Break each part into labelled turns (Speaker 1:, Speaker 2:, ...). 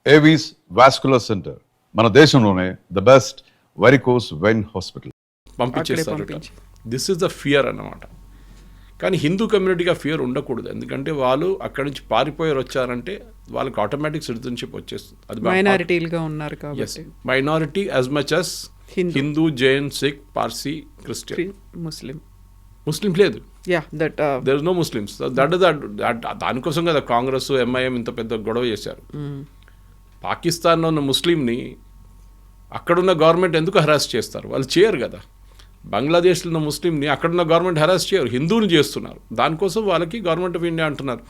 Speaker 1: Avis vascular centre మన దేశంలోనే the best varicose vein hospital.
Speaker 2: పంపించేస్తారు. దిస్ ఇస్ ద ఫియర్ అన్నమాట. కానీ హిందూ కమ్యూనిటీగా ఫియర్ ఉండకూడదు, ఎందుకంటే వాళ్ళు అక్కడి నుంచి పారిపోయారు వచ్చారంటే వాళ్ళకి ఆటోమేటిక్ సిటిజన్షిప్ వచ్చేస్తుంది. అది
Speaker 3: మైనారిటీలుగా ఉన్నారు కాబట్టి
Speaker 2: minority as much as Hindu, Jain, Sikh, Parsi, Christian, Muslim లేదు. There is no Muslims. దానికోసం కదా కాంగ్రెస్, ఎంఐఎం ఇంత పెద్ద గొడవ చేశారు. పాకిస్తాన్లో ఉన్న ముస్లింని అక్కడున్న గవర్నమెంట్ ఎందుకు హెరాస్ చేస్తారు? వాళ్ళు చేయరు కదా. బంగ్లాదేశ్లో ఉన్న ముస్లింని అక్కడున్న గవర్నమెంట్ హెరాస్ చేయరు, హిందూని చేస్తున్నారు. దానికోసం వాళ్ళకి గవర్నమెంట్ ఆఫ్ ఇండియా అంటున్నారు.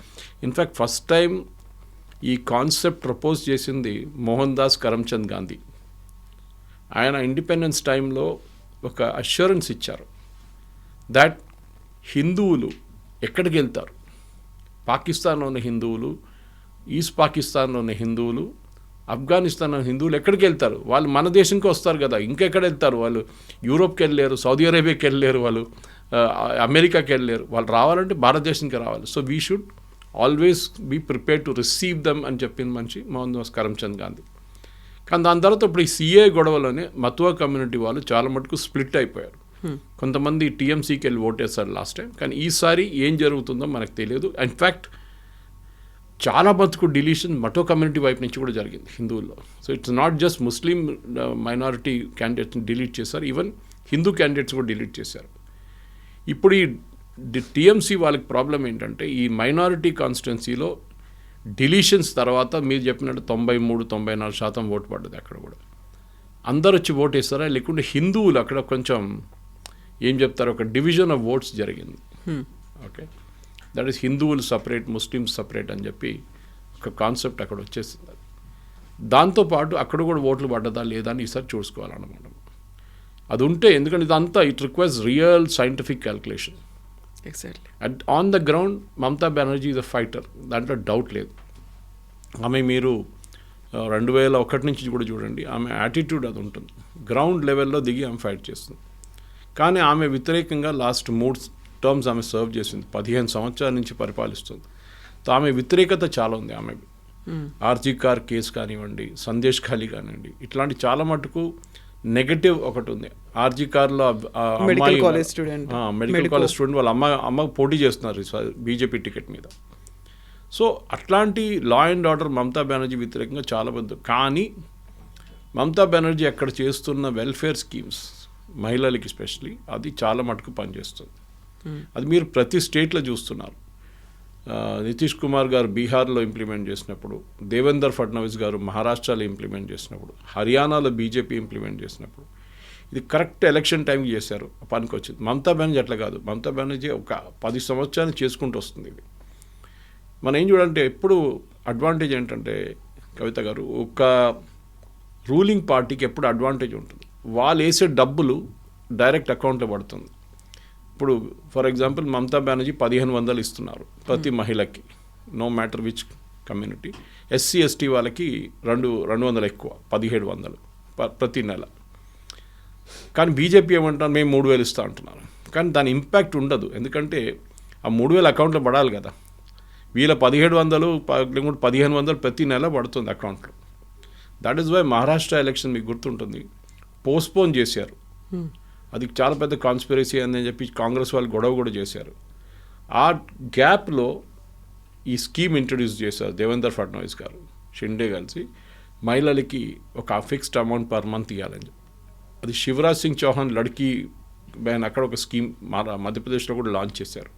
Speaker 2: ఇన్ఫ్యాక్ట్ ఫస్ట్ టైం ఈ కాన్సెప్ట్ ప్రపోజ్ చేసింది మోహన్ దాస్ కరమ్చంద్ గాంధీ. ఆయన ఇండిపెండెన్స్ టైంలో ఒక అష్యూరెన్స్ ఇచ్చారు దట్ హిందువులు ఎక్కడికి వెళ్తారు, పాకిస్తాన్లో ఉన్న హిందువులు, ఈస్ట్ పాకిస్తాన్లో ఉన్న హిందువులు, ఆఫ్ఘనిస్తాన్లో హిందువులు ఎక్కడికి వెళ్తారు? వాళ్ళు మన దేశంకి వస్తారు కదా, ఇంకెక్కడ వెళ్తారు? వాళ్ళు యూరోప్కి వెళ్ళలేరు, సౌదీ అరేబియాకి వెళ్ళలేరు, వాళ్ళు అమెరికాకి వెళ్ళలేరు. వాళ్ళు రావాలంటే భారతదేశానికి రావాలి. So we should always be prepare to receive them అని చెప్పిన మనిషి మోహన్ దాస్ కరమ్చంద్ గాంధీ. కానీ దాని తర్వాత ఇప్పుడు ఈ సిఏ గొడవలోనే మతువా కమ్యూనిటీ వాళ్ళు చాలా మటుకు స్ప్లిట్ అయిపోయారు. కొంతమంది టీఎంసీకి వెళ్ళి ఓటేస్తారు లాస్ట్ టైం. కానీ ఈసారి ఏం జరుగుతుందో మనకు తెలియదు. ఇన్ఫ్యాక్ట్ చాలా మటుకు డిలీషన్ మటో కమ్యూనిటీ వైపు నుంచి కూడా జరిగింది హిందువుల్లో. So it's not just Muslim minority క్యాండిడేట్స్ని డిలీట్ చేశారు, ఈవెన్ హిందూ క్యాండిడేట్స్ కూడా డిలీట్ చేశారు. ఇప్పుడు ఈ టీఎంసీ వాళ్ళకి ప్రాబ్లం ఏంటంటే ఈ మైనారిటీ కాన్స్టిట్యున్సీలో డిలీషన్స్ తర్వాత మీరు చెప్పినట్టు 93-94% ఓటు పడ్డది. అక్కడ కూడా అందరు వచ్చి ఓటు వేస్తారా, లేకుంటే హిందువులు అక్కడ కొంచెం ఏం చెప్తారు, ఒక డివిజన్ ఆఫ్ ఓట్స్ జరిగింది. ఓకే, దట్ ఈస్ హిందువులు సపరేట్, ముస్లిమ్స్ సపరేట్ అని చెప్పి ఒక కాన్సెప్ట్ అక్కడ వచ్చేస్తుంది. దాంతోపాటు అక్కడ కూడా ఓట్లు పడ్డదా లేదా అని ఈసారి చూసుకోవాలన్నమాట. అది ఉంటే, ఎందుకంటే ఇదంతా it requires real scientific calculation.
Speaker 3: Exactly.
Speaker 2: On the ground Mamata Banerjee is a fighter, దాంట్లో డౌట్ లేదు. ఆమె మీరు 2001 నుంచి కూడా చూడండి, ఆమె యాటిట్యూడ్ అది ఉంటుంది. గ్రౌండ్ లెవెల్లో దిగి ఆమె ఫైట్ చేస్తుంది. కానీ ఆమె వ్యతిరేకంగా లాస్ట్ 3 టర్మ్స్ ఆమె సర్వ్ చేసింది, 15 సంవత్సరాల నుంచి పరిపాలిస్తుంది. సో ఆమె వ్యతిరేకత చాలా ఉంది. ఆమె ఆర్జీ కార్ కేసు కానివ్వండి, సందేశ్ ఖాళీ కానివ్వండి, ఇట్లాంటి చాలా మటుకు నెగటివ్ ఒకటి ఉంది. ఆర్జీ కార్లో
Speaker 3: మెడికల్ కాలేజ్ స్టూడెంట్
Speaker 2: వాళ్ళ అమ్మకు పోటీ చేస్తున్నారు బీజేపీ టికెట్ మీద. సో అట్లాంటి law and order Mamata Banerjee వ్యతిరేకంగా చాలా పెద్ద. కానీ మమతా బెనర్జీ అక్కడ చేస్తున్న వెల్ఫేర్ స్కీమ్స్ మహిళలకి స్పెషలీ అది చాలా మటుకు పనిచేస్తుంది. అది మీరు ప్రతి స్టేట్లో చూస్తున్నారు. నితీష్ కుమార్ గారు బీహార్లో ఇంప్లిమెంట్ చేసినప్పుడు, దేవేందర్ ఫడ్నవీస్ గారు మహారాష్ట్రలో ఇంప్లిమెంట్ చేసినప్పుడు, హర్యానాలో బీజేపీ ఇంప్లిమెంట్ చేసినప్పుడు, ఇది కరెక్ట్ ఎలక్షన్ టైంకి చేశారు, పనికి వచ్చింది. మమతా బెనర్జీ అట్లా కాదు. మమతా బెనర్జీ ఒక 10 సంవత్సరాలు చేసుకుంటూ వస్తుంది. ఇది మనం ఏం చూడాలంటే ఎప్పుడు అడ్వాంటేజ్ ఏంటంటే కవిత గారు, ఒక రూలింగ్ పార్టీకి ఎప్పుడు అడ్వాంటేజ్ ఉంటుంది, వాళ్ళు వేసే డబ్బులు డైరెక్ట్ అకౌంట్లో పడుతుంది. ఇప్పుడు ఫర్ ఎగ్జాంపుల్ మమతా బెనర్జీ 1500 ఇస్తున్నారు ప్రతి మహిళకి, no matter which community. SC ST వాళ్ళకి 200 ఎక్కువ, 1700 ప్రతి నెల. కానీ బీజేపీ ఏమంటారు, మేము 3000 ఇస్తా అంటున్నారు. కానీ దాని ఇంపాక్ట్ ఉండదు, ఎందుకంటే ఆ 3000 అకౌంట్లో పడాలి కదా. వీళ్ళ 1700 1500 ప్రతి నెల పడుతుంది అకౌంట్లో. That is why Maharashtra election మీకు గుర్తుంటుంది, పోస్ట్పోన్ చేశారు. అది చాలా పెద్ద కాన్స్పిరసీ అని చెప్పి కాంగ్రెస్ వాళ్ళు గొడవ కూడా చేశారు. ఆ గ్యాప్లో ఈ స్కీమ్ ఇంట్రడ్యూస్ చేశారు దేవేందర్ ఫడ్నవీస్ గారు, షిండే కలిసి, మహిళలకి ఒక ఫిక్స్డ్ అమౌంట్ పర్ మంత్ ఇవ్వాలని. అది శివరాజ్ సింగ్ చౌహాన్ లడ్కీ బహన్ అక్కడ ఒక స్కీమ్ మధ్యప్రదేశ్లో కూడా లాంచ్ చేశారు.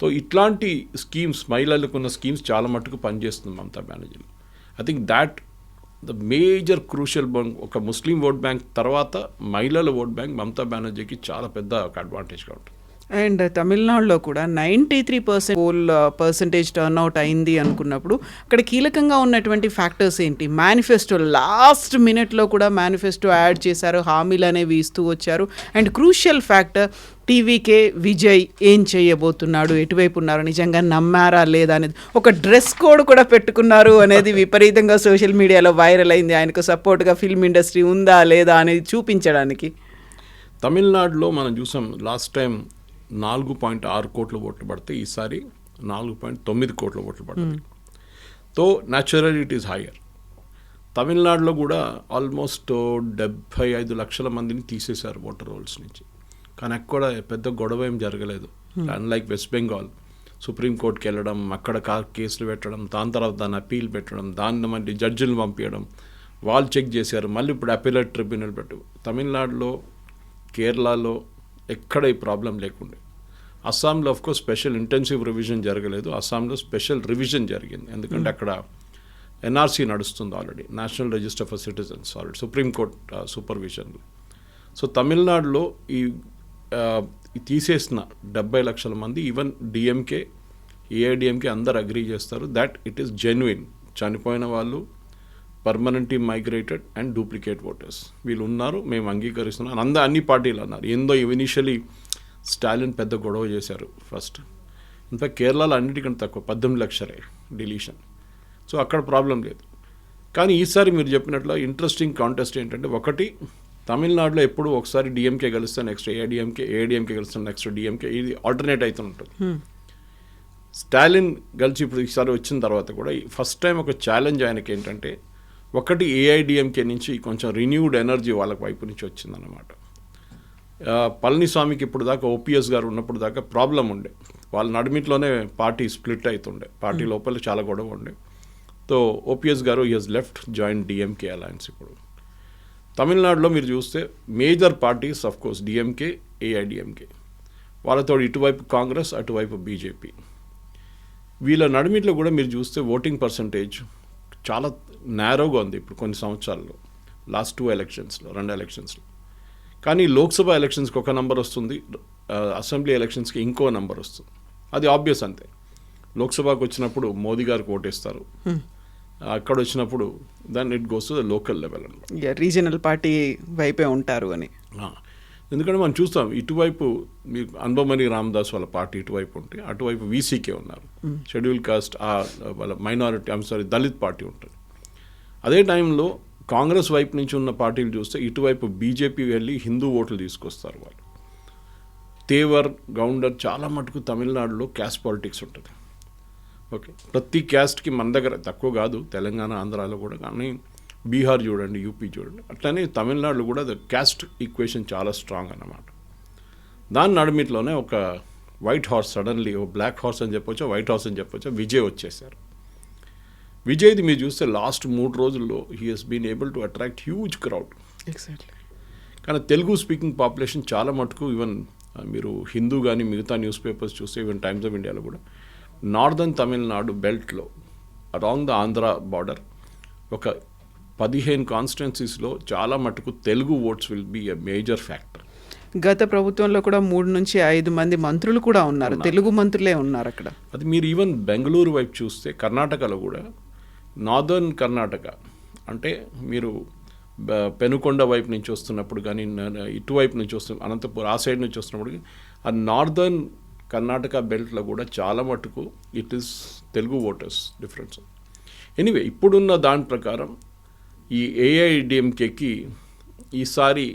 Speaker 2: సో ఇట్లాంటి స్కీమ్స్, మహిళలకు ఉన్న స్కీమ్స్ చాలా మట్టుకు పనిచేస్తుంది మమతా బెనర్జీలో. I think that the major crucial bank, ఒక ముస్లిం ఓట్ బ్యాంక్ తర్వాత మహిళల ఓట్ బ్యాంక్ మమతా బెనర్జీకి చాలా పెద్ద ఒక అడ్వాంటేజ్గా ఉంటుంది.
Speaker 3: అండ్ తమిళనాడులో కూడా 93% పోల్ పర్సంటేజ్ టర్న్అవుట్ అయింది అనుకున్నప్పుడు అక్కడ కీలకంగా ఉన్నటువంటి ఫ్యాక్టర్స్ ఏంటి? మేనిఫెస్టో లాస్ట్ మినిట్లో కూడా మేనిఫెస్టో యాడ్ చేశారు, హామీలు అనేవి ఇస్తూ వచ్చారు. And crucial factor TVK Vijay ఏం చేయబోతున్నాడు, ఎటువైపు ఉన్నారు, నిజంగా నమ్మారా లేదా అనేది. ఒక డ్రెస్ కోడ్ కూడా పెట్టుకున్నారు అనేది విపరీతంగా సోషల్ మీడియాలో వైరల్ అయింది. ఆయనకు సపోర్ట్గా ఫిల్మ్ ఇండస్ట్రీ ఉందా లేదా అనేది చూపించడానికి.
Speaker 2: తమిళనాడులో మనం చూసాం లాస్ట్ టైం 4.6 కోట్ల ఓట్లు పడితే ఈసారి 4.9 కోట్ల ఓట్లు పడుతుంది. తో న్యాచురల్ ఇట్ ఈస్ హయ్యర్. తమిళనాడులో కూడా ఆల్మోస్ట్ 75 లక్షల మందిని తీసేశారు ఓటర్ రోల్స్ నుంచి. కానీ అక్కడ పెద్ద గొడవ ఏం జరగలేదు. అన్లైక్ వెస్ట్ బెంగాల్ సుప్రీంకోర్టుకి వెళ్ళడం, అక్కడ కేసులు పెట్టడం, దాని తర్వాత దాన్ని అప్పీల్ పెట్టడం, దాన్ని మళ్ళీ జడ్జిలు పంపించడం, వాళ్ళు చెక్ చేశారు, మళ్ళీ ఇప్పుడు అప్పీలేట్ ట్రిబ్యునల్ పెట్టు. తమిళనాడులో, కేరళలో ఎక్కడ ఈ ప్రాబ్లం లేకుండే. అస్సాంలో ఆఫ్కోర్స్ స్పెషల్ ఇంటెన్సివ్ రివిజన్ జరగలేదు, అస్సాంలో స్పెషల్ రివిజన్ జరిగింది. ఎందుకంటే అక్కడ ఎన్ఆర్సీ నడుస్తుంది already, national register for citizens, already supreme court సూపర్విజన్లో. సో తమిళనాడులో ఈ తీసేసిన 70 లక్షల మంది, ఈవెన్ డిఎంకే, ఏఐడిఎంకే అందరు అగ్రీ చేస్తారు దట్ ఇట్ ఈస్ జెన్యున్. చనిపోయిన వాళ్ళు permanently migrated and duplicate voters వీళ్ళు ఉన్నారు, మేము అంగీకరిస్తున్నాం అన్ని పార్టీలు అన్నారు. ఏందో ఇనిషియలీ స్టాలిన్ పెద్ద గొడవ చేశారు ఫస్ట్. ఇన్ఫాక్ట్ కేరళలో అన్నిటికంటే తక్కువ 18 లక్షలే డిలీషన్. సో అక్కడ ప్రాబ్లం లేదు. కానీ ఈసారి మీరు చెప్పినట్లు ఇంట్రెస్టింగ్ కాంటెస్ట్ ఏంటంటే, ఒకటి తమిళనాడులో ఎప్పుడు ఒకసారి డిఎంకే గెలుస్తే నెక్స్ట్ ఏఐడిఎంకే గెలుస్తే నెక్స్ట్ డిఎంకే, ఇది ఆల్టర్నేట్ అవుతూ ఉంటుంది. స్టాలిన్ గెలిచి ఇప్పుడు ఈసారి వచ్చిన తర్వాత కూడా ఫస్ట్ టైం ఒక ఛాలెంజ్ ఆయనకి ఏంటంటే, ఒకటి ఏఐడిఎంకే నుంచి కొంచెం రిన్యూడ్ ఎనర్జీ వాళ్ళకి వైపు నుంచి వచ్చిందన్నమాట. పళనిస్వామికి ఇప్పుడు దాకా ఓపీఎస్ గారు ఉన్నప్పుడు దాకా ప్రాబ్లం ఉండే, వాళ్ళ నడిమిట్లోనే పార్టీ స్ప్లిట్ అవుతుండే, పార్టీ లోపల చాలా గొడవ ఉండే. So OPS garu he has left join DMK alliance. ఇప్పుడు తమిళనాడులో మీరు చూస్తే major parties of course DMK, AIADMK, వాళ్ళతో ఇటువైపు కాంగ్రెస్, అటువైపు బీజేపీ. వీళ్ళ నడిమిట్లో కూడా మీరు చూస్తే ఓటింగ్ పర్సంటేజ్ చాలా నేరోగా ఉంది ఇప్పుడు కొన్ని సంవత్సరాల్లో, లాస్ట్ 2 ఎలక్షన్స్లో. కానీ లోక్సభ ఎలక్షన్స్కి ఒక నంబర్ వస్తుంది, అసెంబ్లీ ఎలక్షన్స్కి ఇంకో నంబర్ వస్తుంది. అది ఆబ్వియస్ అంతే. లోక్సభకు వచ్చినప్పుడు మోదీ గారికి ఓటేస్తారు, అక్కడ వచ్చినప్పుడు దాన్ని it goes to the local level అనమాట,
Speaker 3: రీజనల్ పార్టీ వైపే ఉంటారు అని.
Speaker 2: ఎందుకంటే మనం చూస్తాం ఇటువైపు మీకు అన్బమణి రామదాస్ వాళ్ళ పార్టీ ఇటువైపు ఉంటే, అటువైపు వీసీకే ఉన్నారు, షెడ్యూల్ కాస్ట్ వాళ్ళ మైనారిటీ దళిత్ పార్టీ ఉంటుంది. అదే టైంలో కాంగ్రెస్ వైపు నుంచి ఉన్న పార్టీలు చూస్తే ఇటువైపు బీజేపీ వెళ్ళి హిందూ ఓట్లు తీసుకొస్తారు వాళ్ళు. తేవర్, గౌండర్ చాలా మటుకు తమిళనాడులో క్యాస్ట్ పాలిటిక్స్ ఉంటుంది. ఓకే, ప్రతి క్యాస్ట్కి మన దగ్గర తక్కువ కాదు, తెలంగాణ, ఆంధ్రాలో కూడా, కానీ బీహార్ చూడండి, యూపీ చూడండి, అట్లనే తమిళనాడులో కూడా క్యాస్ట్ ఈక్వేషన్ చాలా స్ట్రాంగ్ అన్నమాట. దాని నడిమిట్లోనే ఒక వైట్ హార్స్ సడన్లీ, ఓ బ్లాక్ హార్స్ అని చెప్పొచ్చా, వైట్ హార్స్ అని చెప్పొచ్చా, విజయ్ వచ్చేసారు. విజయ్ది మీరు చూస్తే లాస్ట్ 3 రోజుల్లో he has been able to attract huge crowd.
Speaker 3: Exactly.
Speaker 2: కానీ తెలుగు స్పీకింగ్ పాపులేషన్ చాలా మటుకు, ఈవెన్ మీరు హిందూ కానీ మిగతా న్యూస్ పేపర్స్ చూస్తే, ఈవెన్ టైమ్స్ ఆఫ్ ఇండియాలో కూడా నార్దర్న్ తమిళనాడు బెల్ట్లో అలాంగ్ ద ఆంధ్ర బార్డర్ ఒక 15 కాన్స్టిట్యున్సీస్లో చాలా మటుకు Telugu votes will be a major factor.
Speaker 3: గత ప్రభుత్వంలో కూడా 3 నుంచి 5 మంది మంత్రులు కూడా ఉన్నారు, తెలుగు మంత్రులే ఉన్నారు అక్కడ.
Speaker 2: అది మీరు ఈవెన్ బెంగళూరు వైపు చూస్తే, కర్ణాటకలో కూడా నార్దర్న్ కర్ణాటక అంటే మీరు పెనుకొండ వైపు నుంచి వస్తున్నప్పుడు కానీ, ఇటువైపు నుంచి వస్తున్న అనంతపురం ఆ సైడ్ నుంచి వస్తున్నప్పుడు, ఆ నార్దర్న్ కర్ణాటక బెల్ట్లో కూడా చాలా మటుకు it is Telugu voters difference. Anyway, ఇప్పుడున్న దాని ప్రకారం ఈ ఏఐడిఎంకేకి ఈసారి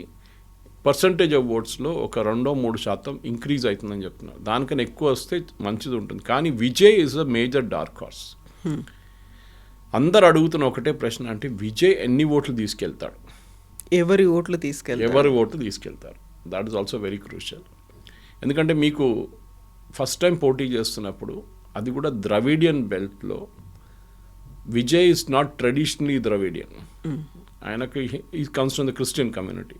Speaker 2: పర్సంటేజ్ ఆఫ్ ఓట్స్లో ఒక 2-3% ఇంక్రీజ్ అవుతుందని చెప్తున్నారు. దానికన్నా ఎక్కువ వస్తే మంచిది ఉంటుంది. కానీ Vijay is a major dark horse. అందరు అడుగుతున్న ఒకటే ప్రశ్న, అంటే విజయ్ ఎన్ని ఓట్లు తీసుకెళ్తాడు,
Speaker 3: ఎవరి ఓట్లు
Speaker 2: తీసుకెళ్తారు. That is also very crucial. ఎందుకంటే మీకు ఫస్ట్ టైం పోటీ చేస్తున్నప్పుడు, అది కూడా ద్రవిడియన్ బెల్ట్లో, Vijay is not traditionally Dravidian. ఆయనకి ఈ comes from the Christian community.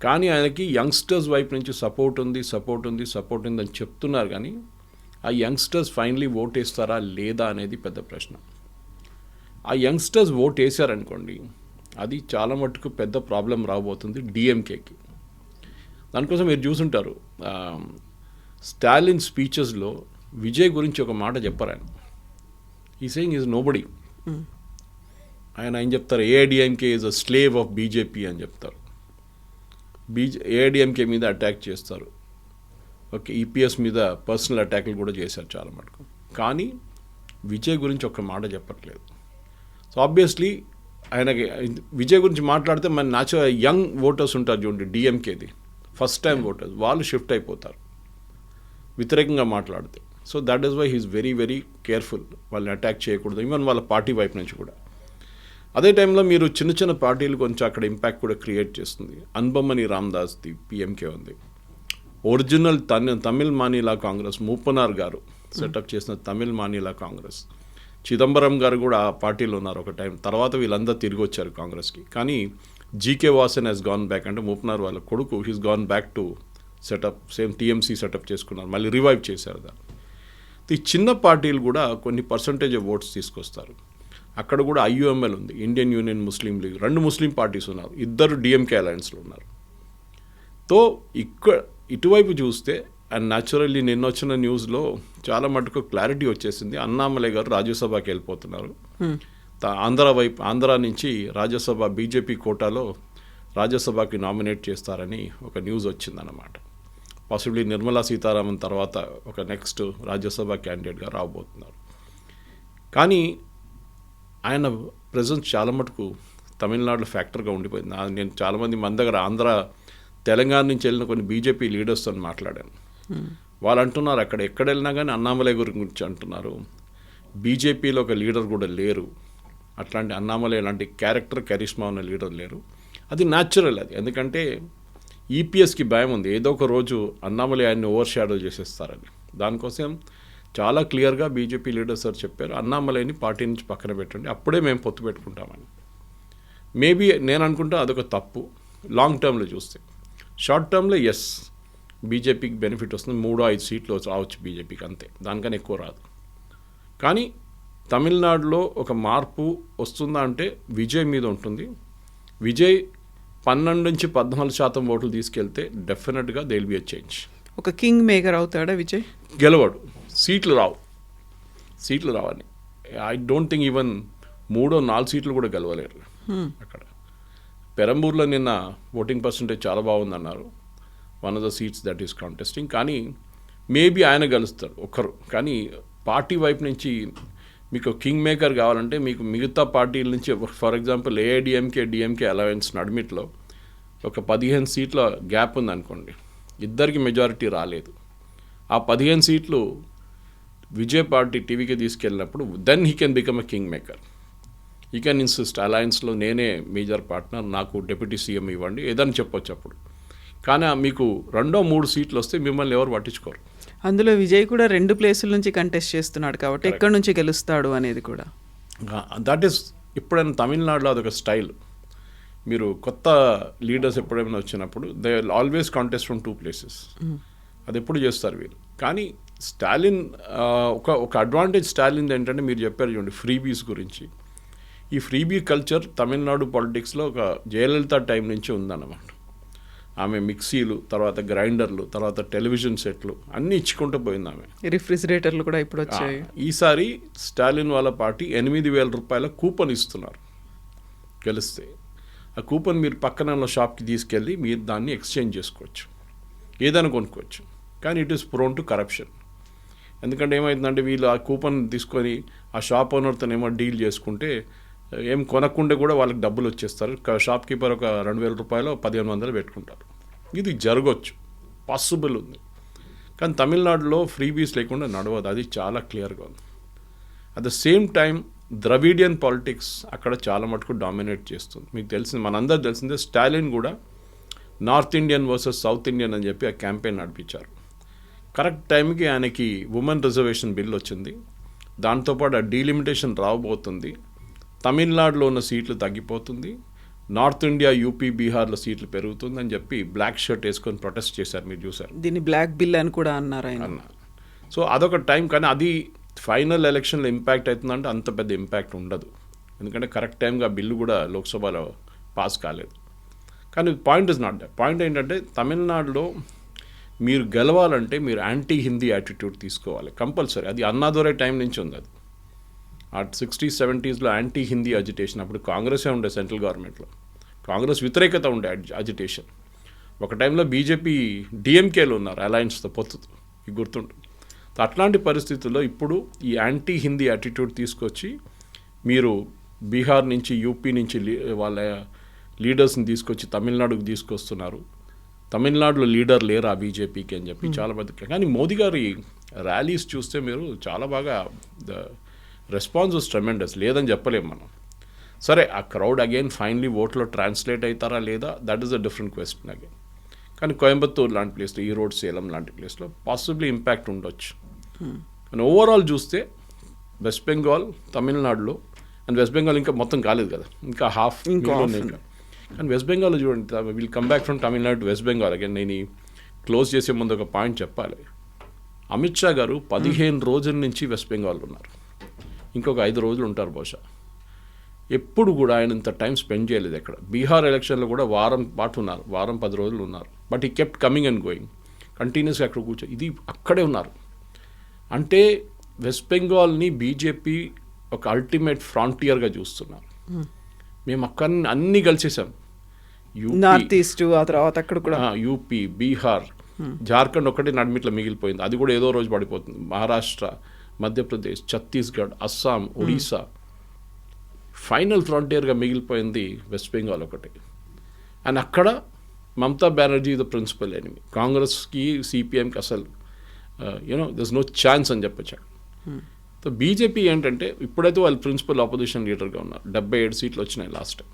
Speaker 2: కానీ ఆయనకి యంగ్స్టర్స్ వైపు నుంచి సపోర్ట్ ఉంది అని చెప్తున్నారు. కానీ ఆ యంగ్స్టర్స్ ఫైనలీ ఓట్ వేస్తారా లేదా అనేది పెద్ద ప్రశ్న. ఆ యంగ్స్టర్స్ ఓట్ వేసారనుకోండి, అది చాలా మటుకు పెద్ద ప్రాబ్లం రాబోతుంది డిఎంకేకి. దానికోసం మీరు చూసుంటారు, స్టాలిన్ స్పీచెస్లో విజయ్ గురించి ఒక మాట చెప్పారు ఆయన. ఈ సేయింగ్ ఈజ్ నోబడీ. ఆయన ఏం చెప్తారు, AIADMK is a slave of BJP అని చెప్తారు. ఏఐడిఎంకే మీద అటాక్ చేస్తారు. ఓకే, ఈపీఎస్ మీద పర్సనల్ అటాక్లు కూడా చేశారు చాలా మటుకు. కానీ విజయ్ గురించి ఒక మాట చెప్పట్లేదు. సో ఆబ్వియస్లీ ఆయనకి విజయ్ గురించి మాట్లాడితే మన న్యాచురల్ యంగ్ ఓటర్స్ ఉంటారు చూడండి, డిఎంకేది ఫస్ట్ టైం ఓటర్స్, వాళ్ళు షిఫ్ట్ అయిపోతారు వ్యతిరేకంగా మాట్లాడితే. So that is why he is very very careful, వాళ్ళని అటాక్ చేయకూడదు, ఈవెన్ వాళ్ళ పార్టీ వైపు నుంచి కూడా. అదే టైంలో మీరు చిన్న చిన్న పార్టీలు కొంచెం అక్కడ ఇంపాక్ట్ కూడా క్రియేట్ చేస్తుంది. అన్బమ్మని రామదాస్ది పిఎంకే ఉంది. ఒరిజినల్ తమిళ్ మానిలా కాంగ్రెస్ మూపనార్ గారు సెటప్ చేసిన తమిళ్ మానిలా కాంగ్రెస్. చిదంబరం గారు కూడా ఆ పార్టీలో ఉన్నారు ఒక టైం. తర్వాత వీళ్ళందరూ తిరిగి వచ్చారు కాంగ్రెస్కి. కానీ GK Vasan has gone back, అంటే మూపనార్ వాళ్ళ కొడుకు he's gone back to setup same TMC setup చేసుకున్నారు, మళ్ళీ రివైవ్ చేశారు దాన్ని. ఈ చిన్న పార్టీలు కూడా కొన్ని పర్సంటేజ్ ఆఫ్ ఓట్స్ తీసుకొస్తారు. అక్కడ కూడా ఐయుఎంఎల్ ఉంది, ఇండియన్ యూనియన్ ముస్లిం లీగ్, 2 ముస్లిం పార్టీస్ ఉన్నారు, 2 డిఎంకే అలయన్స్లో ఉన్నారు. తో ఇటువైపు చూస్తే అండ్ న్యాచురల్లీ నిన్న వచ్చిన న్యూస్లో చాలా మటుకు క్లారిటీ వచ్చేసింది. అన్నామలై గారు రాజ్యసభకి వెళ్ళిపోతున్నారు. ఆంధ్ర నుంచి రాజ్యసభ బీజేపీ కోటాలో రాజ్యసభకి నామినేట్ చేస్తారని ఒక న్యూస్ వచ్చిందన్నమాట. పాసిబ్లీ నిర్మలా సీతారామన్ తర్వాత ఒక నెక్స్ట్ రాజ్యసభ క్యాండిడేట్గా రాబోతున్నారు. కానీ ఆయన ప్రెజెన్స్ చాలా మటుకు తమిళనాడులో ఫ్యాక్టర్గా ఉండిపోయింది. నేను చాలామంది మన దగ్గర ఆంధ్ర తెలంగాణ నుంచి వెళ్ళిన కొన్ని బీజేపీ లీడర్స్తో మాట్లాడాను. వాళ్ళు అంటున్నారు అక్కడ ఎక్కడ వెళ్ళినా కానీ అన్నామలై గురించి అంటున్నారు. బీజేపీలో ఒక లీడర్ కూడా లేరు, అట్లాంటి అన్నామలై లాంటి క్యారెక్టర్ కరిష్మా ఉన్న లీడర్ లేరు. అది న్యాచురల్, అది ఎందుకంటే ఈపీఎస్కి భయం ఉంది, ఏదో ఒక రోజు అన్నామలై ఆయన్ని ఓవర్ షాడో చేసేస్తారని. దానికోసం చాలా క్లియర్గా బీజేపీ లీడర్స్ సార్ చెప్పారు, అన్నామలైని పార్టీ నుంచి పక్కన పెట్టండి, అప్పుడే మేము పొత్తు పెట్టుకుంటామని. మేబీ నేను అనుకుంటా అదొక తప్పు లాంగ్ టర్మ్లో చూస్తే. షార్ట్ టర్మ్లో ఎస్ బీజేపీకి బెనిఫిట్ వస్తుంది, 3-5 సీట్లు రావచ్చు బీజేపీకి, అంతే, దానికన్నా ఎక్కువ రాదు. కానీ తమిళనాడులో ఒక మార్పు వస్తుందా అంటే విజయ్ మీద ఉంటుంది. విజయ్ 12-14% ఓట్లు తీసుకెళ్తే డెఫినెట్గా they will be a change.
Speaker 3: ఒక కింగ్ మేకర్ అవుతాడా విజయ్?
Speaker 2: గెలవాడు, సీట్లు రావాలి. ఐ డోంట్ థింక్ ఈవెన్ 3-4 సీట్లు కూడా గెలవలేరు అక్కడ. పెరంబూర్లో నిన్న ఓటింగ్ పర్సంటేజ్ చాలా బాగుందన్నారు, 1 of the seats that is contesting. కానీ మేబీ ఆయన గెలుస్తాడు ఒక్కరు. కానీ పార్టీ వైపు నుంచి మీకు కింగ్ మేకర్ కావాలంటే మీకు మిగతా పార్టీల నుంచి, for example AIADMK DMK alliance నడిమిట్లో ఒక 15 సీట్ల గ్యాప్ ఉందనుకోండి, ఇద్దరికి మెజారిటీ రాలేదు. ఆ 15 సీట్లు విజయ్ పార్టీ టీవీకి తీసుకెళ్ళినప్పుడు then he can become a king maker. He can insist అలయన్స్లో నేనే మేజర్ పార్ట్నర్, నాకు డిప్యూటీ సీఎం ఇవ్వండి ఏదని చెప్పొచ్చు అప్పుడు. కానీ మీకు 2-3 సీట్లు వస్తే మిమ్మల్ని ఎవరు పట్టించుకోరు.
Speaker 3: అందులో విజయ్ కూడా 2 ప్లేసుల నుంచి కంటెస్ట్ చేస్తున్నాడు కాబట్టి ఎక్కడి నుంచి గెలుస్తాడు అనేది కూడా
Speaker 2: దట్ ఈస్. ఎప్పుడైనా తమిళనాడులో అదొక స్టైల్. మీరు కొత్త లీడర్స్ ఎప్పుడైనా వచ్చినప్పుడు they always contest from 2 places. అది ఎప్పుడు చేస్తారు వీళ్ళు. కానీ స్టాలిన్ ఒక అడ్వాంటేజ్ స్టాలిన్ ఏంటంటే మీరు చెప్పారు చూడండి ఫ్రీబీస్ గురించి. ఈ ఫ్రీబీ కల్చర్ తమిళనాడు పాలిటిక్స్లో ఒక జయలలిత టైం నుంచి ఉందన్నమాట. ఆమె మిక్సీలు, తర్వాత గ్రైండర్లు, తర్వాత టెలివిజన్ సెట్లు అన్నీ ఇచ్చుకుంటూ పోయింది ఆమె.
Speaker 3: రిఫ్రిజిరేటర్లు కూడా ఇప్పుడు వచ్చాయి.
Speaker 2: ఈసారి స్టాలిన్ వాళ్ళ పార్టీ 8,000 రూపాయల కూపన్ ఇస్తున్నారు గెలిస్తే. ఆ కూపన్ మీరు పక్కన ఉన్న షాప్కి తీసుకెళ్ళి మీరు దాన్ని ఎక్స్చేంజ్ చేసుకోవచ్చు, ఏదైనా కొనుక్కోవచ్చు. కానీ it is prone to corruption. ఎందుకంటే ఏమైందంటే వీళ్ళు ఆ కూపన్ తీసుకొని ఆ షాప్ ఓనర్తోనేమో డీల్ చేసుకుంటే ఏం కొనకుండా కూడా వాళ్ళకి డబ్బులు వచ్చేస్తారు. షాప్ కీపర్ ఒక 2,000 రూపాయలు 1,500 పెట్టుకుంటారు. ఇది జరగవచ్చు, పాసిబుల్ ఉంది. కానీ తమిళనాడులో ఫ్రీబీస్ లేకుండా నడవదు, అది చాలా క్లియర్గా ఉంది. At the same time Dravidian politics అక్కడ చాలా మటుకు డామినేట్ చేస్తుంది. మీకు తెలిసింది, మనందరూ తెలిసిందే, స్టాలిన్ కూడా north Indian versus south Indian అని చెప్పి ఆ క్యాంపెయిన్ నడిపించారు. కరెక్ట్ టైంకి ఆయనకి ఉమెన్ రిజర్వేషన్ బిల్ వచ్చింది, దాంతోపాటు ఆ డీలిమిటేషన్ రాబోతుంది. తమిళనాడులో ఉన్న సీట్లు తగ్గిపోతుంది, నార్త్ ఇండియా యూపీ బీహార్లో సీట్లు పెరుగుతుందని చెప్పి బ్లాక్ షర్ట్ వేసుకొని ప్రొటెస్ట్ చేశారు, మీరు చూసారు.
Speaker 3: దీన్ని బ్లాక్ బిల్ అని కూడా అన్నారు ఆయన.
Speaker 2: సో అదొక టైం. కానీ అది ఫైనల్ ఎలక్షన్లో ఇంపాక్ట్ అవుతుందంటే అంత పెద్ద ఇంపాక్ట్ ఉండదు, ఎందుకంటే కరెక్ట్ టైంగా బిల్లు కూడా లోక్సభలో పాస్ కాలేదు. కానీ point is not that. Point ఏంటంటే తమిళనాడులో మీరు గెలవాలంటే మీరు యాంటీ హిందీ యాటిట్యూడ్ తీసుకోవాలి కంపల్సరీ. అది అన్నాదొరై టైం నుంచి ఉంది. అది ఆ 60s, 70sలో యాంటీ హిందీ అజిటేషన్. అప్పుడు కాంగ్రెసే ఉండే సెంట్రల్ గవర్నమెంట్లో, కాంగ్రెస్ వ్యతిరేకత ఉండే అజిటేషన్. ఒక టైంలో బీజేపీ డిఎంకేలో ఉన్నారు అలయన్స్తో పొత్తుతో, ఇది గుర్తుంటుంది. అట్లాంటి పరిస్థితుల్లో ఇప్పుడు ఈ యాంటీ హిందీ యాటిట్యూడ్ తీసుకొచ్చి మీరు బీహార్ నుంచి యూపీ నుంచి వాళ్ళ లీడర్స్ని తీసుకొచ్చి తమిళనాడుకు తీసుకొస్తున్నారు. తమిళనాడులో లీడర్ లేరు ఆ బీజేపీకి అని చెప్పి చాలా మంది. కానీ మోదీ గారి ర్యాలీస్ చూస్తే మీరు చాలా బాగా రెస్పాన్స్ వాస్ ట్రెమెండస్, లేదని చెప్పలేము మనం. సరే ఆ క్రౌడ్ అగైన్ ఫైనలీ ఓట్లో ట్రాన్స్లేట్ అవుతారా లేదా, that is a different question again. కానీ కోయంబత్తూర్ లాంటి ప్లేస్లో, ఈరోడ్, సేలం లాంటి ప్లేస్లో పాసిబ్లీ ఇంపాక్ట్ ఉండొచ్చు. కానీ ఓవరాల్ చూస్తే వెస్ట్ బెంగాల్, తమిళనాడులో, అండ్ వెస్ట్ బెంగాల్ ఇంకా మొత్తం కాలేదు కదా, ఇంకా హాఫ్ ఇంకా. కానీ వెస్ట్ బెంగాల్లో చూడండి, will come back from Tamil Nadu to west Bengal again. నేను క్లోజ్ చేసే ముందు ఒక పాయింట్ చెప్పాలి. అమిత్ షా గారు 15 రోజుల నుంచి వెస్ట్ బెంగాల్ ఉన్నారు, ఇంకొక 5 రోజులు ఉంటారు బహుశా. ఎప్పుడు కూడా ఆయన ఇంత టైం స్పెండ్ చేయలేదు ఎక్కడ. బీహార్ ఎలక్షన్లో కూడా వారం పాటు ఉన్నారు, వారం 10 రోజులు ఉన్నారు. బట్ ఈ కెప్ట్ కమింగ్ అండ్ గోయింగ్ కంటిన్యూస్గా అక్కడ కూర్చో, ఇది అక్కడే ఉన్నారు. అంటే వెస్ట్ బెంగాల్ని బీజేపీ ఒక అల్టిమేట్ ఫ్రాంటియర్గా చూస్తున్నారు. మేము అక్కడ అన్నీ కలిసేసాం,
Speaker 3: నార్త్ ఈస్ట్, ఆ తర్వాత అక్కడ కూడా
Speaker 2: యూపీ, బీహార్, జార్ఖండ్ ఒకటి నడిమిట్లో మిగిలిపోయింది, అది కూడా ఏదో రోజు పడిపోతుంది. మహారాష్ట్ర, మధ్యప్రదేశ్, ఛత్తీస్గఢ్, అస్సాం, ఒడిశా, ఫైనల్ ఫ్రాంటియర్గా మిగిలిపోయింది వెస్ట్ బెంగాల్ ఒకటి. అండ్ అక్కడ Mamata Banerjee the principal enemy. కాంగ్రెస్కి, సిపిఎంకి అసలు యూనో దర్స్ నో ఛాన్స్ అని చెప్పచ్చు. సో బీజేపీ ఏంటంటే ఇప్పుడైతే వాళ్ళు ప్రిన్సిపల్ ఆపోజిషన్ లీడర్గా ఉన్నారు, 77 సీట్లు వచ్చినాయి లాస్ట్ టైం.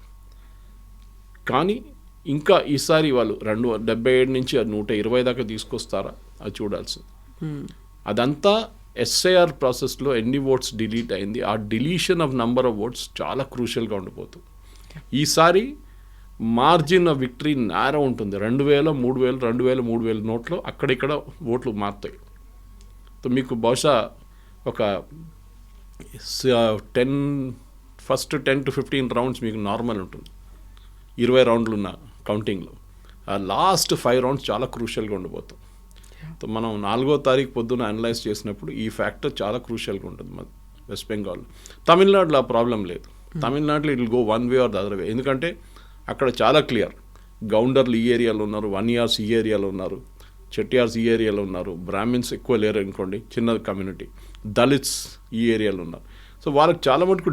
Speaker 2: కానీ ఇంకా ఈసారి వాళ్ళు 77 నుంచి 120 దాకా తీసుకొస్తారా అది చూడాల్సింది. అదంతా ఎస్ఐఆర్ ప్రాసెస్లో ఎన్ని ఓట్స్ డిలీట్ అయింది, ఆ deletion of number of votes చాలా క్రూషియల్గా ఉండిపోతుంది. ఈసారి మార్జిన్ ఆఫ్ విక్టరీ నేరో ఉంటుంది. 2000, 3000, 2000, 3000 నోట్లో అక్కడిక్కడ ఓట్లు మారుతాయి. సో మీకు బహుశా ఒక 10 to 15 రౌండ్స్ మీకు నార్మల్ ఉంటుంది, 20 రౌండ్లు ఉన్న కౌంటింగ్లో. ఆ లాస్ట్ 5 రౌండ్స్ చాలా క్రూషియల్గా ఉండిపోతాం. సో మనం 4వ తారీఖు పొద్దున అనలైజ్ చేసినప్పుడు ఈ ఫ్యాక్టర్ చాలా క్రూషియల్గా ఉంటుంది మన వెస్ట్ బెంగాల్. తమిళనాడులో ఆ ప్రాబ్లం లేదు. తమిళనాడులో it will go one way or the other way. ఎందుకంటే అక్కడ చాలా క్లియర్, గౌండర్లు ఈ ఏరియాలో ఉన్నారు, వన్యార్స్ ఈ ఏరియాలో ఉన్నారు, చెట్టియార్స్ ఈ ఏరియాలో ఉన్నారు, బ్రాహ్మిన్స్ ఎక్కువ లేరు అనుకోండి, చిన్న కమ్యూనిటీ, దళిత్స్ ఈ ఏరియాలో ఉన్నారు. సో వాళ్ళకి చాలా మటుకు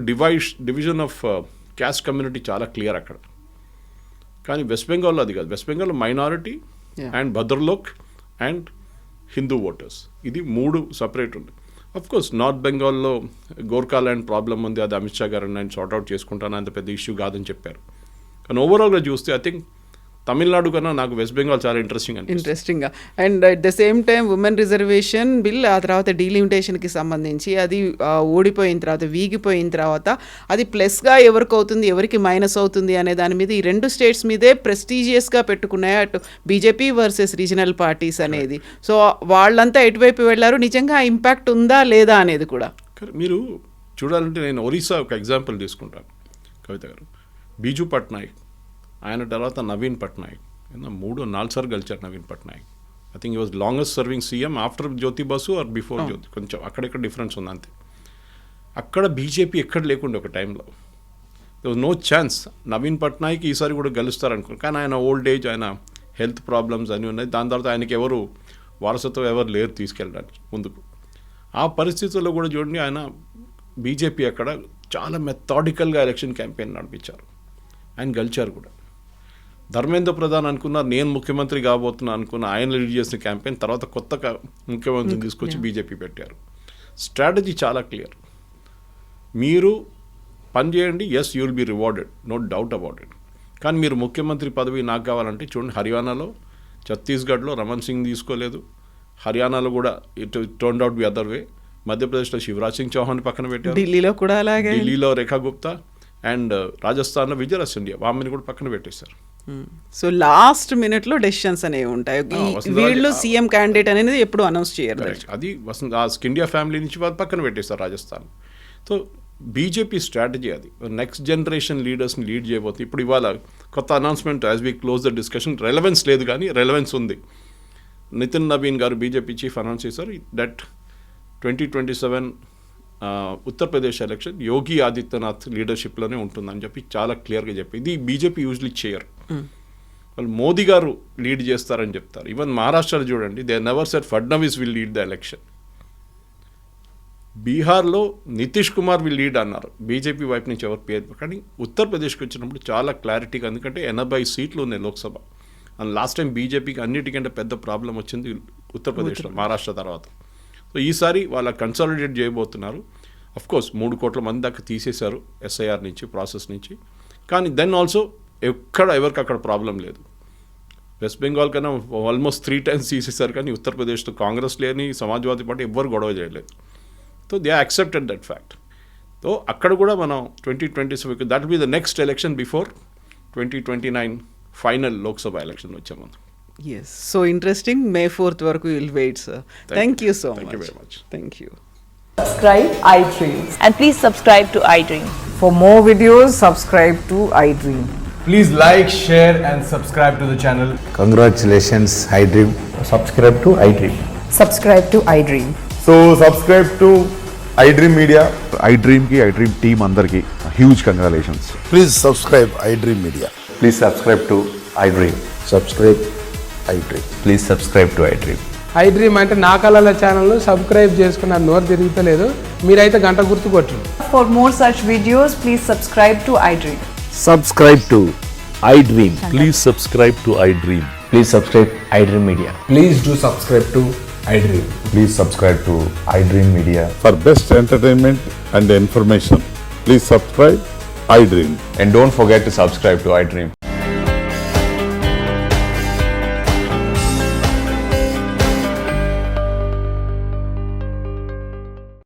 Speaker 2: డివిజన్ ఆఫ్ క్యాస్ట్ కమ్యూనిటీ చాలా క్లియర్ అక్కడ. కానీ వెస్ట్ బెంగాల్లో అది కాదు. వెస్ట్ బెంగాల్లో minority and bhadralok and Hindu voters, ఇది 3 సపరేట్ ఉంది. అఫ్కోర్స్ నార్త్ బెంగాల్లో గోర్ఖాల్యాండ్ ప్రాబ్లం ఉంది, అది అమిత్ షా గారు నేను సార్ట్అవుట్ చేసుకుంటాను, అంత పెద్ద ఇష్యూ కాదని చెప్పారు. కానీ ఓవరాల్గా చూస్తే ఐ థింక్ తమిళనాడు కన్నా నాకు వెస్ట్ బెంగాల్ చాలా ఇంట్రెస్టింగ్గా.
Speaker 3: And at the same time women reservation bill, ఆ తర్వాత డీలిమిటేషన్కి సంబంధించి అది ఓడిపోయిన తర్వాత, వీగిపోయిన తర్వాత అది ప్లస్గా ఎవరికి అవుతుంది, ఎవరికి మైనస్ అవుతుంది అనే దాని మీద ఈ 2 స్టేట్స్ మీదే ప్రెస్టీజియస్గా పెట్టుకున్నాయి అటు బీజేపీ వర్సెస్ రీజనల్ పార్టీస్ అనేది. సో వాళ్ళంతా ఎటువైపు వెళ్ళారు, నిజంగా ఇంపాక్ట్ ఉందా లేదా అనేది కూడా
Speaker 2: మీరు చూడాలంటే నేను ఒరిస్సా ఒక ఎగ్జాంపుల్ తీసుకుంటాను. కవిత గారు, బీజు పట్నాయక్, ఆయన తర్వాత నవీన్ పట్నాయక్, 3-4 సార్లు గెలిచారు Naveen Patnaik. I think he was longest serving CM after Jyoti Basu or before Jyoti. కొంచెం అక్కడెక్కడ డిఫరెన్స్ ఉంది అంతే. అక్కడ బీజేపీ ఎక్కడ లేకుండే ఒక టైంలో, they was no chance. Naveen Patnaik ఈసారి కూడా గెలుస్తారనుకున్నారు, కానీ ఆయన ఓల్డ్ ఏజ్, ఆయన హెల్త్ ప్రాబ్లమ్స్ అన్నీ ఉన్నాయి. దాని తర్వాత ఆయనకి ఎవరు వారసత్వం ఎవరు లేరు తీసుకెళ్ళడానికి ముందుకు. ఆ పరిస్థితుల్లో కూడా చూడండి, ఆయన బీజేపీ అక్కడ చాలా మెథాడికల్గా ఎలక్షన్ క్యాంపెయిన్ నడిపించారు, ఆయన గెలిచారు కూడా. ధర్మేంద్ర ప్రధాన్ అనుకున్నారు నేను ముఖ్యమంత్రి కాబోతున్నా అనుకున్న, ఆయన లీడ్ చేసిన క్యాంపెయిన్ తర్వాత కొత్త ముఖ్యమంత్రిని తీసుకొచ్చి బీజేపీ పెట్టారు. స్ట్రాటజీ చాలా క్లియర్, మీరు పని చేయండి, yes you will be rewarded, no doubt about it. కానీ మీరు ముఖ్యమంత్రి పదవి నాకు కావాలంటే చూడండి, హర్యానాలో, ఛత్తీస్గఢ్లో రమణ్ సింగ్ తీసుకోలేదు, హర్యానాలో కూడా it turned out be other way. మధ్యప్రదేశ్లో శివరాజ్ సింగ్ చౌహాన్ పక్కన పెట్టారు,
Speaker 3: ఢిల్లీలో కూడా అలాగే,
Speaker 2: ఢిల్లీలో రేఖా గుప్తా, అండ్ రాజస్థాన్లో విజయరాజ్ సింధియా, ఆమెను కూడా పక్కన పెట్టేశారు.
Speaker 3: సో లాస్ట్ మినిట్లో డెసిషన్స్ అనేవి ఉంటాయి, వీళ్ళు సీఎం క్యాండిడేట్ అనేది ఎప్పుడు అనౌన్స్ చేయరు.
Speaker 2: అది ఇండియా ఫ్యామిలీ నుంచి వాళ్ళు పక్కన పెట్టేస్తారు రాజస్థాన్. సో బీజేపీ స్ట్రాటజీ అది, నెక్స్ట్ జనరేషన్ లీడర్స్ని లీడ్ చేయబోతుంది. ఇప్పుడు ఇవాళ కొత్త announcement, as we close the discussion, relevance లేదు కానీ రెలవెన్స్ ఉంది. నితిన్ నవీన్ గారు బీజేపీ చీఫ్ అనౌన్స్ చేశారు దట్ 2027 ఉత్తరప్రదేశ్ ఎలక్షన్ యోగి ఆదిత్యనాథ్ లీడర్షిప్లోనే ఉంటుందని చెప్పి చాలా క్లియర్గా చెప్పి, ఇది బీజేపీ యూజువల్లీ చేయరు. వాళ్ళు మోదీ గారు లీడ్ చేస్తారని చెప్తారు. ఈవెన్ మహారాష్ట్రలో చూడండి, they never said Fadnavis will lead the election. బీహార్లో నితీష్ కుమార్ విల్ లీడ్ అన్నారు, బీజేపీ వైపు నుంచి ఎవరు పేరు. కానీ ఉత్తరప్రదేశ్కి వచ్చినప్పుడు చాలా క్లారిటీగా, ఎందుకంటే 80 సీట్లు ఉన్నాయి లోక్సభ. అండ్ లాస్ట్ టైం బీజేపీకి అన్నిటికంటే పెద్ద ప్రాబ్లం వచ్చింది ఉత్తరప్రదేశ్లో, మహారాష్ట్ర తర్వాత. సో ఈసారి వాళ్ళ కన్సాలిడేట్ చేయబోతున్నారు. కోర్స్ 3 కోట్ల మంది దాకా తీసేశారు ఎస్ఐఆర్ నుంచి, ప్రాసెస్ నుంచి. కానీ దెన్ ఆల్సో ఎవరికి అక్కడ ప్రాబ్లం లేదు. వెస్ట్ బెంగాల్ కన్నా ఆల్మోస్ట్ 3 times తీసేశారు, కానీ ఉత్తరప్రదేశ్లో కాంగ్రెస్ లేని, సమాజ్వాదీ పార్టీ ఎవ్వరు గొడవ చేయలేదు. So they accepted that fact. So అక్కడ కూడా మనం 2027 that will be the next election before 2029 final Lok Sabha election వచ్చే ముందు.
Speaker 3: Yes, so interesting. May 4th వరకు will wait sir. Thank you so
Speaker 2: Thank you
Speaker 3: much.
Speaker 2: very much.
Speaker 3: Thank you.
Speaker 4: Subscribe iDream.
Speaker 5: And please subscribe to iDream.
Speaker 4: For more videos, subscribe to iDream.
Speaker 6: Please like, share and subscribe to the channel.
Speaker 7: Congratulations, iDream.
Speaker 6: Subscribe to iDream.
Speaker 4: Subscribe to iDream.
Speaker 6: So subscribe to iDream Media.
Speaker 1: iDream కి iDream team అందరికి huge congratulations.
Speaker 7: Please subscribe iDream Media.
Speaker 8: Please subscribe to iDream.
Speaker 7: Subscribe iDream.
Speaker 8: Please subscribe to iDream.
Speaker 9: iDream అంటే నా కళల ఛానల్ను subscribe చేసుకున్న నోరు తిరుగుతలేదు, మీరైతే గంట గుర్తు కొట్టండి.
Speaker 4: For more such videos, please subscribe to iDream.
Speaker 10: Subscribe to iDream. Please subscribe to iDream.
Speaker 8: Please subscribe iDream Media.
Speaker 6: Please do subscribe to iDream.
Speaker 8: Please subscribe to iDream Media.
Speaker 11: For best entertainment and information, please subscribe iDream.
Speaker 8: And don't forget to subscribe to iDream.